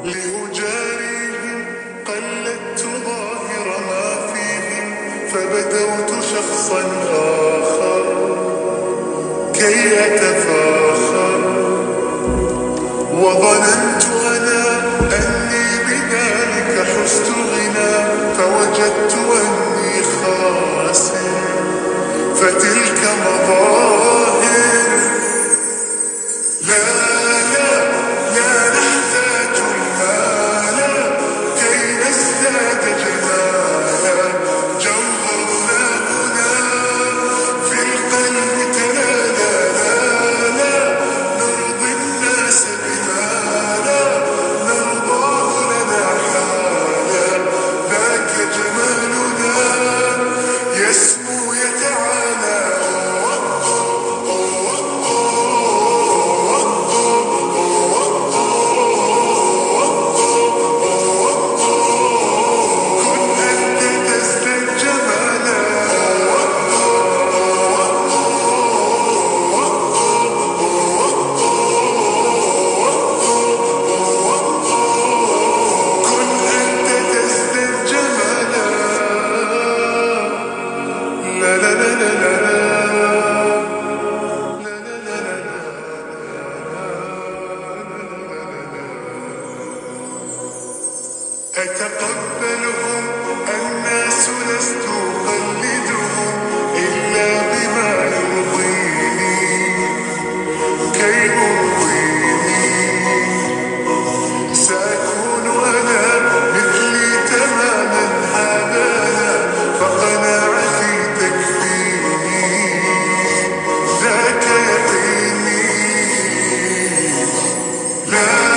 لأجاريهم قلدت ظاهر ما فيهم فبدوت شخصا آخر كي أتفاخر وظننت أنا أني بذلك حزت غنى فوجدت أني خاسر فتلك مظاهر أتقبلهم الناس لست أقلدهم إلا بما يرضيني كي أرضيني سأكون أنا مثلي تماما هذا لا فقناعتي تكفيني ذاك يقيني لا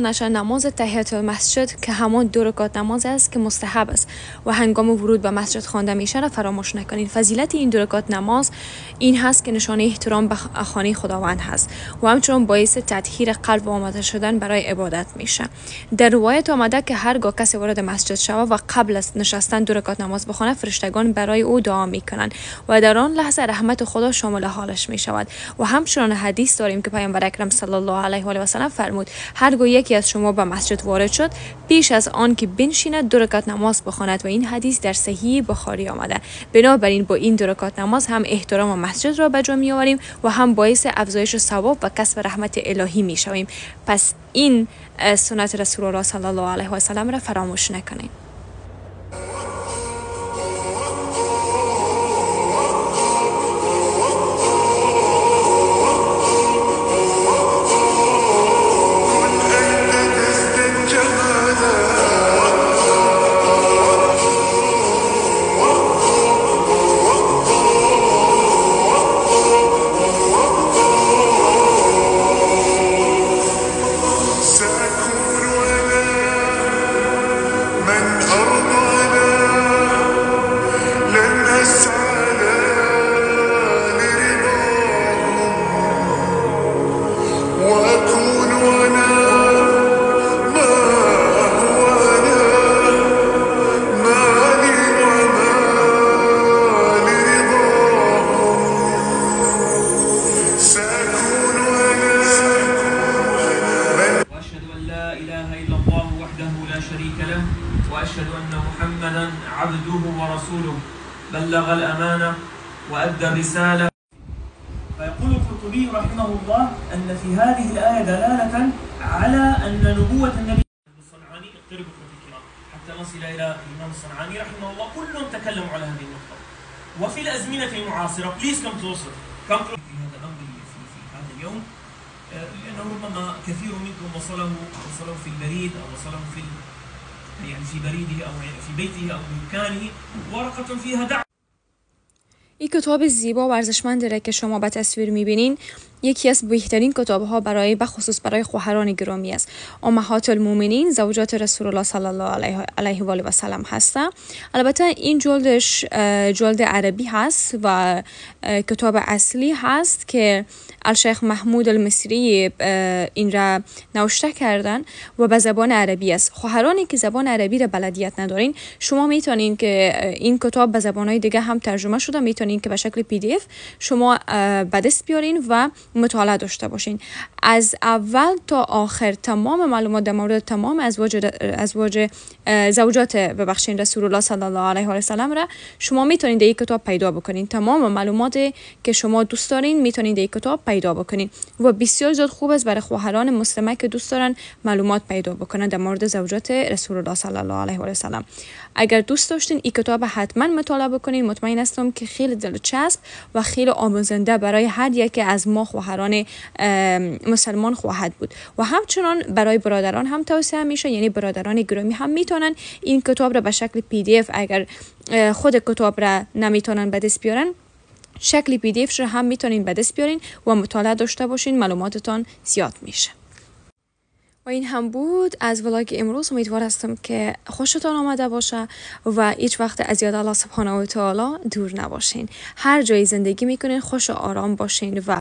نشه نماز تحیت المسجد که همان 2 رکعت نماز است که مستحب است و هنگام ورود به مسجد خوانده میشه را فراموش نکنید. فضیلت این 2 رکعت نماز این هست که نشانه احترام به خانه خداوند هست و همچنین باعث تطهیر قلب و آماده شدن برای عبادت میشه. در روایت آمده که هرگاه کسی وارد مسجد شود و قبل از نشستن 2 رکعت نماز بخواند فرشتگان برای او دعا میکنند و در آن لحظه رحمت خدا شامل حالش میشود. و همچنین حدیث داریم که پیامبر اکرم صلی الله علیه و آله و سلم فرمود هرگاه یکی از شما به مسجد وارد شد پیش از آن که بنشیند 2 رکعت نماز بخواند و این حدیث در صحیح بخاری آمده. بنابراین با این 2 رکعت نماز هم احترام مسجد را به جا می‌آوریم و هم باعث افزایش ثواب و کسب رحمت الهی می‌شویم. پس این سنت رسول الله صلی الله علیه و سلم را فراموش نکنید. وأشهد أن محمدا عبده ورسوله بلغ الأمانة وأدى الرسالة. فيقول القرطبي رحمه الله أن في هذه الآية دلالة على أن نبوة النبي الصنعاني اقتربوا في الكرام حتى نصل إلى الإمام الصنعاني رحمه الله كلهم تكلموا على هذه النقطة. وفي الأزمنة المعاصرة please come closer في هذا الأمر في هذا اليوم لأنه ربما كثير منكم وصله في البريد أو وصله في بريده أو في بيته أو مكانه ورقة فيها دعوة. این کتاب زیبا و ارزشمند را که شما به تصویر میبینین یکی از بهترین کتاب‌ها برای بخصوص برای خواهران گرامی است. امهات المؤمنین زوجات رسول الله صلی الله علیه و آله و سلم هست. البته این جلدش جلد عربی هست و کتاب اصلی هست که الشیخ محمود المصری این را نوشته کردن و به زبان عربی است. خواهرانی که زبان عربی را بلدیت ندارین، شما میتونین که این کتاب به زبان‌های دیگه هم ترجمه شده، میتونین که به شکل PDF شما به دست بیارین و مطالعه داشته باشین. از اول تا آخر تمام معلومات در مورد تمام ازواج زوجات رسول الله صلی الله علیه و سلم را شما میتونین در این کتاب پیدا بکنین. تمام معلوماتی که شما دوست دارین میتونین در این کتاب پیدا بکنین و بسیار زیاد خوب است برای خواهران مسلمه که دوست دارن معلومات پیدا بکنن در مورد زوجات رسول الله صلی الله علیه و سلم. اگر دوست داشتین این کتاب حتما مطالعه بکنین. مطمئن هستم که خیلی دلچسب و خیلی آموزنده برای هر یکی از ما خواهران مسلمان خواهد بود و همچنان برای برادران هم توصیه میشه، یعنی برادران گرامی هم میتونن این کتاب را به شکل PDF اگر خود کتاب را نمیتونن به دست بیارن، شکل PDF را هم میتونین به دست بیارین و مطالعه داشته باشین، معلوماتتان زیاد میشه. و این هم بود از ولاگ امروز. امیدوار هستم که خوشتان آمده باشه و هیچ وقت از یاد الله سبحانه و تعالی دور نباشین. هر جای زندگی میکنین خوش و آرام باشین و